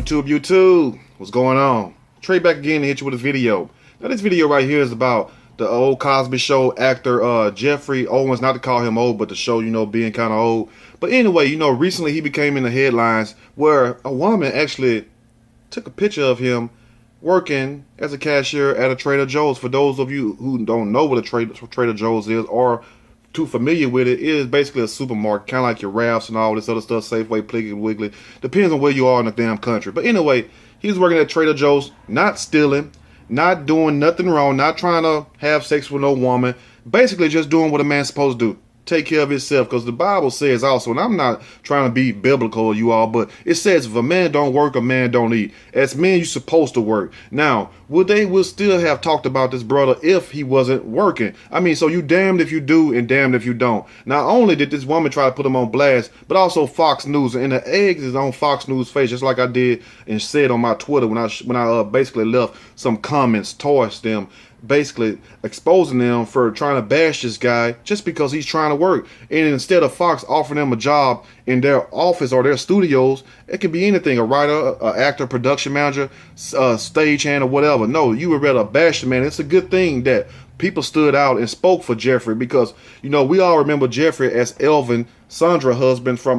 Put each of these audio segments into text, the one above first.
YouTube, what's going on? Trey back again to hit you with a video. Now this video right here is about the old Cosby show actor Geoffrey Owens, not to call him old, but to show, being kind of old. But anyway, recently he became in the headlines where a woman actually took a picture of him working as a cashier at a Trader Joe's. For those of you who don't know what a Trader Joe's is or too familiar with it, it is basically a supermarket, kind of like your Ralphs and all this other stuff, Safeway, Piggly Wiggly. Depends on where you are in the damn country. But anyway, he's working at Trader Joe's, not stealing, not doing nothing wrong, not trying to have sex with no woman. Basically just doing what a man's supposed to do. Take care of himself, because the Bible says also, and I'm not trying to be biblical, you all, but it says if a man don't work, a man don't eat. As men, you're supposed to work. Now, would still have talked about this brother if he wasn't working? I mean, so you damned if you do and damned if you don't. Not only did this woman try to put him on blast, but also Fox News, and the eggs is on Fox News face, just like I did and said on my Twitter when I basically left some comments towards them, basically exposing them for trying to bash this guy just because he's trying to work. And instead of Fox offering them a job in their office or their studios, it could be anything, a writer, an actor, production manager, stagehand, or whatever. No, you would rather bash the man. It's a good thing that people stood out and spoke for Geoffrey, because we all remember Geoffrey as Elvin, Sandra's husband from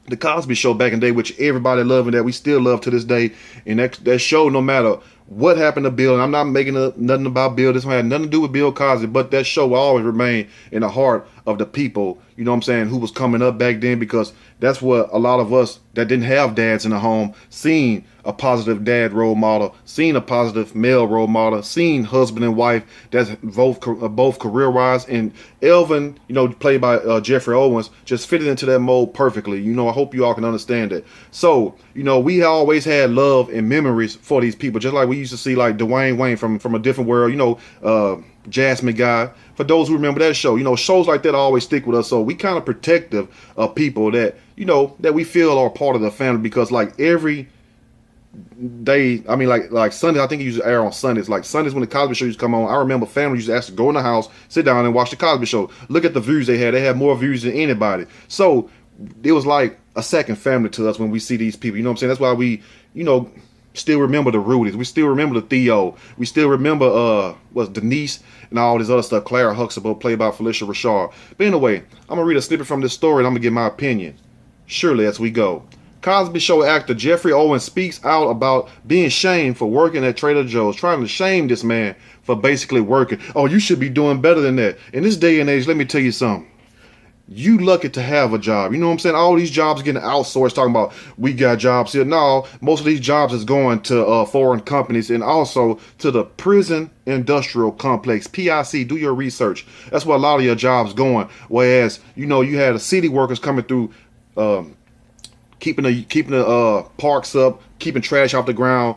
the Cosby show back in the day, which everybody loved and that we still love to this day. And that show, no matter what happened to Bill, and I'm not making nothing about Bill, this one had nothing to do with Bill Cosby, but that show will always remain in the heart of the people, who was coming up back then, because that's what a lot of us that didn't have dads in the home seen a positive dad role model, seen a positive male role model, seen husband and wife that's both career-wise. And Elvin, played by Geoffrey Owens, just fitted into that mold perfectly. I hope you all can understand that. So, we always had love and memories for these people, just like we used to see like Dwayne Wayne from a different world, Jasmine Guy. For those who remember that show, shows like that always stick with us. So we kind of protective of people that, that we feel are part of the family, because like every day, I mean, like Sunday, I think it used to air on Sundays. Like Sundays when the Cosby show used to come on, I remember family used to ask to go in the house, sit down and watch the Cosby show. Look at the views they had. They had more views than anybody. So it was like a second family to us when we see these people. You know what I'm saying? That's why we, still remember the Rudies. We still remember the Theo. We still remember Denise and all this other stuff. Clara Huxtable, played by Felicia Rashad. But anyway, I'm going to read a snippet from this story and I'm going to give my opinion. Surely as we go. Cosby show actor Geoffrey Owens speaks out about being shamed for working at Trader Joe's, trying to shame this man for basically working. Oh, you should be doing better than that. In this day and age, let me tell you something. You lucky to have a job. You know what I'm saying? All these jobs getting outsourced, talking about we got jobs here. No, most of these jobs is going to foreign companies, and also to the prison industrial complex, PIC. Do your research. That's where a lot of your jobs going. Whereas, you had the city workers coming through, keeping the parks up, keeping trash off the ground,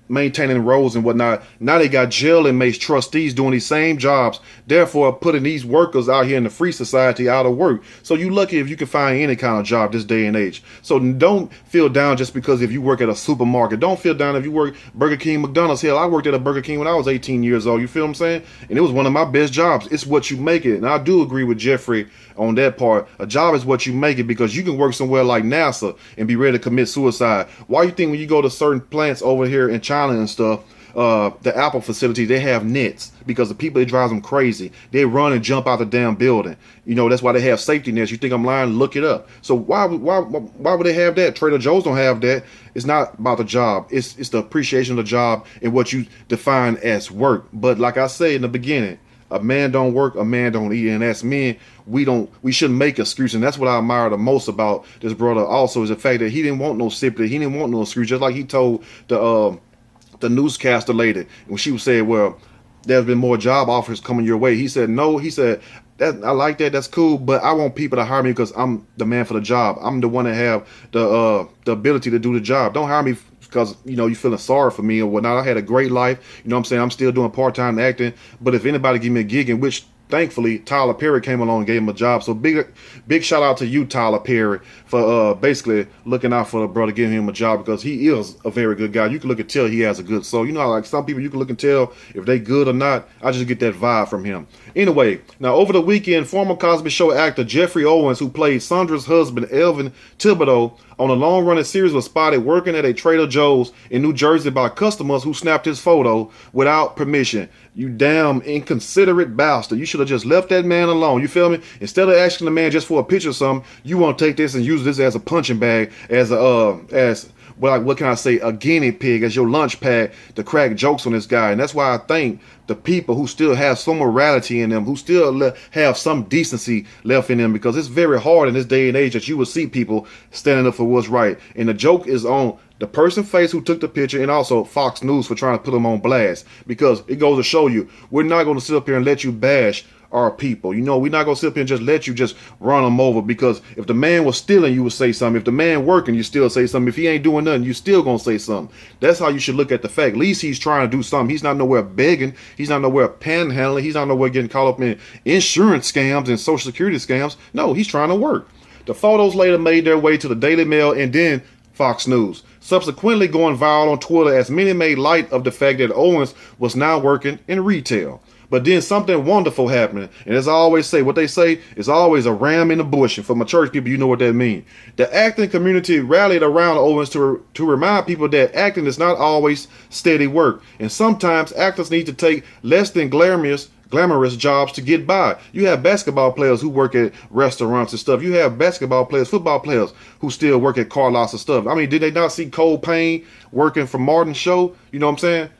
maintaining roads and whatnot. Now they got jail inmates, trustees doing these same jobs, therefore putting these workers out here in the free society out of work. So you lucky if you can find any kind of job this day and age. So don't feel down just because if you work at a supermarket. Don't feel down if you work Burger King, McDonald's. Hell, I worked at a Burger King when I was 18 years old. You feel what I'm saying? And it was one of my best jobs. It's what you make it. And I do agree with Geoffrey on that part. A job is what you make it, because you can work somewhere like NASA and be ready to commit suicide. Why you think when you go to certain plants over here in China and stuff, the Apple facility, they have nets, because the people, it drives them crazy. They run and jump out the damn building. That's why they have safety nets. You think I'm lying? Look it up. So why would they have that? Trader Joe's don't have that. It's not about the job. It's the appreciation of the job and what you define as work. But like I said in the beginning, a man don't work, a man don't eat. And as men, we shouldn't make excuses. And that's what I admire the most about this brother also, is the fact that he didn't want no sympathy. He didn't want no excuse. Just like he told the newscaster lady when she was saying, well, there's been more job offers coming your way. He said, no. He said, I like that. That's cool. But I want people to hire me because I'm the man for the job. I'm the one that have the ability to do the job. Don't hire me because, you feeling sorry for me or whatnot. I had a great life. You know what I'm saying? I'm still doing part-time acting. But if anybody give me a gig, in which thankfully Tyler Perry came along and gave him a job. So big shout out to you, Tyler Perry, for basically looking out for the brother, giving him a job, because he is a very good guy. You can look and tell he has a good soul. Like some people, you can look and tell if they good or not. I just get that vibe from him. Anyway, now over the weekend, former Cosby show actor Geoffrey Owens, who played Sandra's husband Elvin Thibodeau, on a long-running series was spotted working at a Trader Joe's in New Jersey by customers who snapped his photo without permission. You damn inconsiderate bastard. You should have just left that man alone. You feel me? Instead of asking the man just for a picture or something, you want to take this and use this as a punching bag, as what can I say, a guinea pig, as your lunch pad to crack jokes on this guy. And that's why I think the people who still have some morality in them, who still have some decency left in them, because it's very hard in this day and age that you will see people standing up for what's right. And the joke is on the person face who took the picture, and also Fox News for trying to put them on blast, because it goes to show you, we're not going to sit up here and let you bash our people. You know, we're not going to sit up here and just let you just run them over, because if the man was stealing, you would say something. If the man working, you still say something. If he ain't doing nothing, you still going to say something. That's how you should look at the fact. At least he's trying to do something. He's not nowhere begging. He's not nowhere panhandling. He's not nowhere getting caught up in insurance scams and social security scams. No, he's trying to work. The photos later made their way to the Daily Mail and then Fox News, subsequently going viral on Twitter as many made light of the fact that Owens was now working in retail. But then something wonderful happened. And as I always say, what they say is always a ram in the bush. And for my church people, you know what that means. The acting community rallied around Owens to remind people that acting is not always steady work. And sometimes actors need to take less than glamorous jobs to get by. You have basketball players who work at restaurants and stuff. You have basketball players, football players who still work at car lots and stuff. I mean, did they not see Cole Payne working for Martin's show? You know what I'm saying?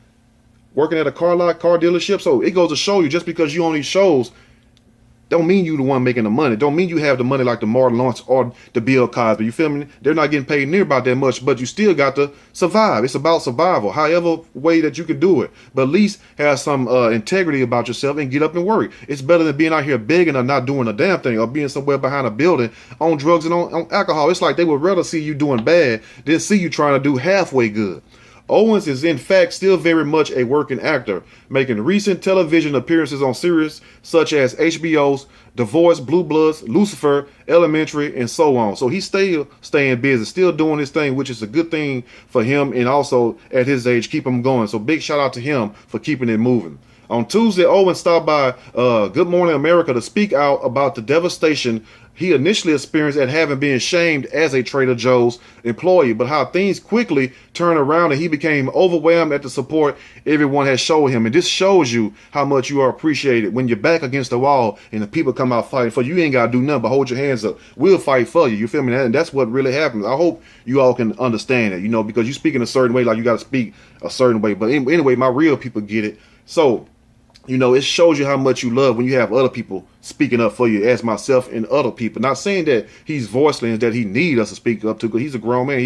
Working at a car lot, car dealership. So it goes to show you, just because you on these shows don't mean you the one making the money. Don't mean you have the money like the Martin Lawrence or the Bill Cosby. You feel me? They're not getting paid near about that much, but you still got to survive. It's about survival, however way that you can do it. But at least have some integrity about yourself and get up and work. It's better than being out here begging or not doing a damn thing, or being somewhere behind a building on drugs and on alcohol. It's like they would rather see you doing bad than see you trying to do halfway good. Owens is in fact still very much a working actor, making recent television appearances on series such as HBO's The Voice, Blue Bloods, Lucifer, Elementary, and so on. So he's still staying busy, still doing his thing, which is a good thing for him, and also at his age, keep him going. So big shout out to him for keeping it moving. On Tuesday, Owens stopped by Good Morning America to speak out about the devastation he initially experienced at having been shamed as a Trader Joe's employee, but how things quickly turned around and he became overwhelmed at the support everyone has showed him. And this shows you how much you are appreciated when you're back against the wall and the people come out fighting for you. You ain't got to do nothing but hold your hands up. We'll fight for you. You feel me? And that's what really happens. I hope you all can understand it, you know, because you speak in a certain way, like you got to speak a certain way. But anyway, my real people get it. So, you know, it shows you how much you love when you have other people speaking up for you, as myself and other people. Not saying that he's voiceless, that he needs us to speak up to, because he's a grown man.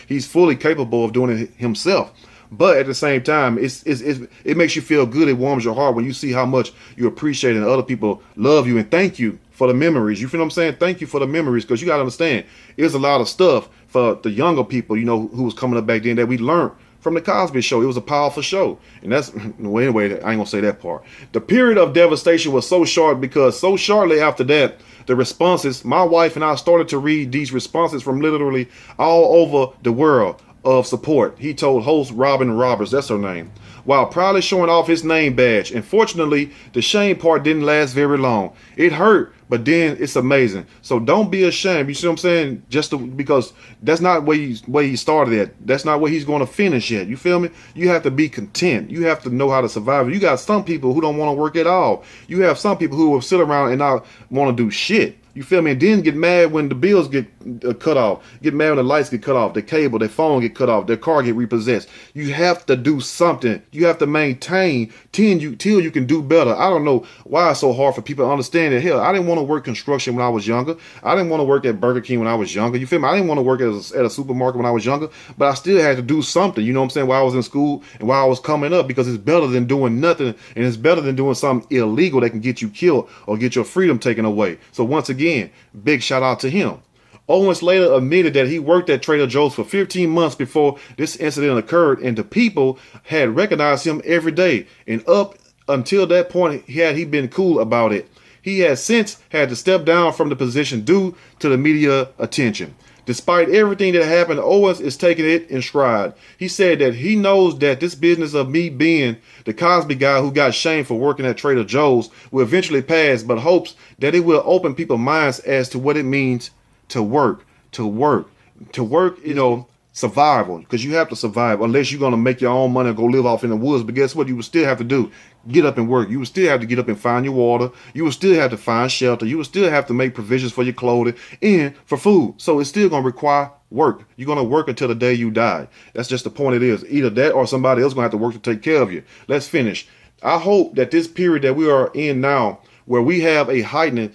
He's fully capable of doing it himself. But at the same time, it makes you feel good. It warms your heart when you see how much you appreciate and other people love you, and thank you for the memories. You feel what I'm saying? Thank you for the memories, because you got to understand, there's a lot of stuff for the younger people, you know, who was coming up back then that we learned from the Cosby Show. It was a powerful show. And that's, well, anyway, I ain't gonna say that part. The period of devastation was so short because so shortly after that, the responses, my wife and I started to read these responses from literally all over the world of support. He told host Robin Roberts, that's her name, while proudly showing off his name badge. And fortunately, the shame part didn't last very long. It hurt, but then it's amazing. So don't be ashamed. You see what I'm saying? Because that's not where he started at. That's not where he's going to finish yet. You feel me? You have to be content. You have to know how to survive. You got some people who don't want to work at all. You have some people who will sit around and not want to do shit. You feel me? And then get mad when the bills get cut off. Get mad when the lights get cut off. Their cable, their phone get cut off. Their car get repossessed. You have to do something. You have to maintain till you can do better. I don't know why it's so hard for people to understand that. Hell, I didn't want to work construction when I was younger. I didn't want to work at Burger King when I was younger. You feel me? I didn't want to work at a supermarket when I was younger. But I still had to do something. You know what I'm saying? While I was in school and while I was coming up, because it's better than doing nothing, and it's better than doing something illegal that can get you killed or get your freedom taken away. So once again, big shout out to him. Owens later admitted that he worked at Trader Joe's for 15 months before this incident occurred, and the people had recognized him every day. And up until that point, had he been cool about it. He has since had to step down from the position due to the media attention. Despite everything that happened, Owens is taking it in stride. He said that he knows that this business of me being the Cosby guy who got shamed for working at Trader Joe's will eventually pass, but hopes that it will open people's minds as to what it means to work, To work, survival, because you have to survive unless you're going to make your own money and go live off in the woods. But guess what? You will still have to do, get up and work. You will still have to get up and find your water. You will still have to find shelter. You will still have to make provisions for your clothing and for food. So it's still going to require work. You're going to work until the day you die. That's just the point. It is either that or somebody else going to have to work to take care of you. Let's finish. I hope that this period that we are in now, where we have a heightened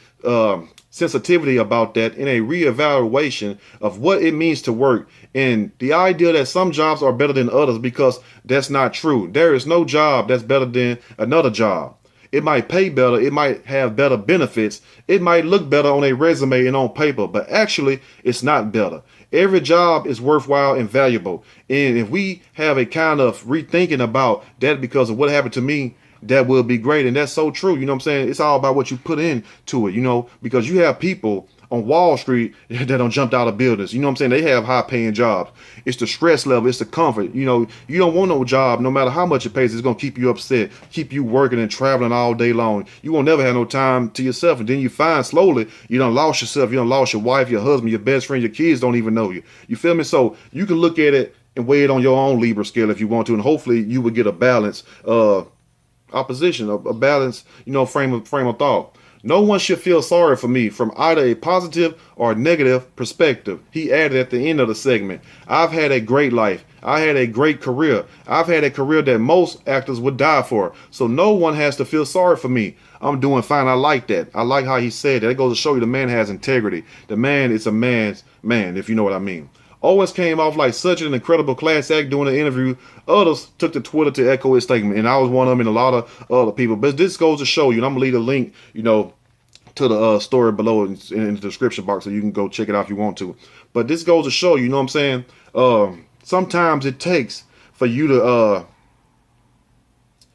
sensitivity about that and a reevaluation of what it means to work, and the idea that some jobs are better than others, because that's not true. There is no job that's better than another job. It might pay better, it might have better benefits, it might look better on a resume and on paper, but actually it's not better. Every job is worthwhile and valuable. And if we have a kind of rethinking about that because of what happened to me, that will be great. And that's so true. You know what I'm saying? It's all about what you put into it, because you have people on Wall Street that don't jump out of buildings. You know what I'm saying? They have high paying jobs. It's the stress level. It's the comfort. You don't want no job, no matter how much it pays, it's going to keep you upset, keep you working and traveling all day long. You won't never have no time to yourself. And then you find slowly you done lost yourself. You done lost your wife, your husband, your best friend, your kids don't even know you. You feel me? So you can look at it and weigh it on your own Libra scale if you want to. And hopefully you will get a balance, opposition, a balanced, frame of thought. No one should feel sorry for me from either a positive or negative perspective. He added at the end of the segment, I've had a great life. I had a great career. I've had a career that most actors would die for. So no one has to feel sorry for me. I'm doing fine. I like that. I like how he said that. It goes to show you the man has integrity. The man is a man's man, if you know what I mean. Owens came off like such an incredible class act during the interview. Others took to Twitter to echo his statement, and I was one of them and a lot of other people. But this goes to show you, and I'm going to leave a link, to the story below in the description box so you can go check it out if you want to. But this goes to show you, what I'm saying? Sometimes it takes for you to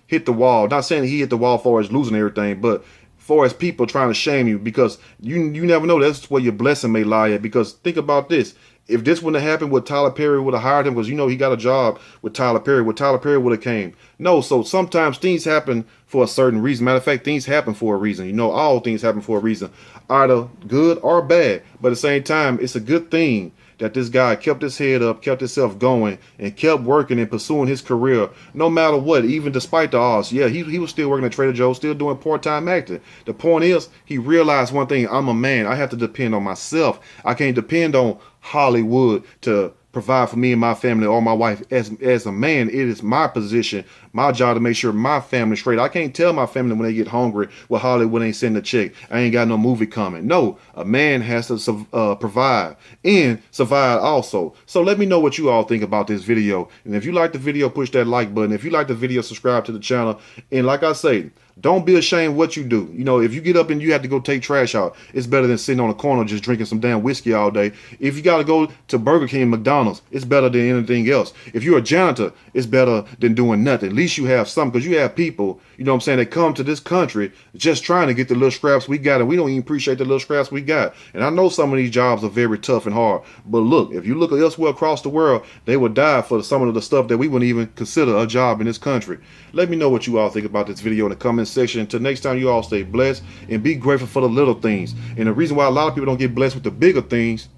hit the wall. Not saying he hit the wall for as losing everything, but for as people trying to shame you, because you never know, that's where your blessing may lie at. Because think about this. If this wouldn't have happened, would Tyler Perry would have hired him? Because he got a job with Tyler Perry. Would Tyler Perry would have came? No. So sometimes things happen for a certain reason. Matter of fact, things happen for a reason. All things happen for a reason, either good or bad. But at the same time, it's a good thing that this guy kept his head up, kept himself going, and kept working and pursuing his career, no matter what, even despite the odds. Yeah, he was still working at Trader Joe's, still doing part-time acting. The point is, he realized one thing: I'm a man. I have to depend on myself. I can't depend on Hollywood to provide for me and my family or my wife. As a man, it is my position, my job to make sure my family's straight. I can't tell my family when they get hungry, well, Hollywood ain't sending a check, I ain't got no movie coming. No, a man has to provide and survive also. So let me know what you all think about this video. And if you like the video, push that like button. If you like the video, subscribe to the channel. And like I say, don't be ashamed what you do. If you get up and you have to go take trash out, it's better than sitting on a corner just drinking some damn whiskey all day. If you got to go to Burger King and McDonald's, it's better than anything else. If you're a janitor, it's better than doing nothing. At least you have some, because you have people, that come to this country just trying to get the little scraps we got, and we don't even appreciate the little scraps we got. And I know some of these jobs are very tough and hard, but look, if you look elsewhere across the world, they would die for some of the stuff that we wouldn't even consider a job in this country. Let me know what you all think about this video in the comment section. Until next time, you all stay blessed and be grateful for the little things. And the reason why a lot of people don't get blessed with the bigger things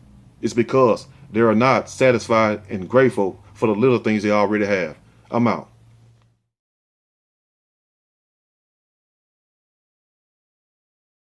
is because they are not satisfied and grateful for the little things they already have. I'm out.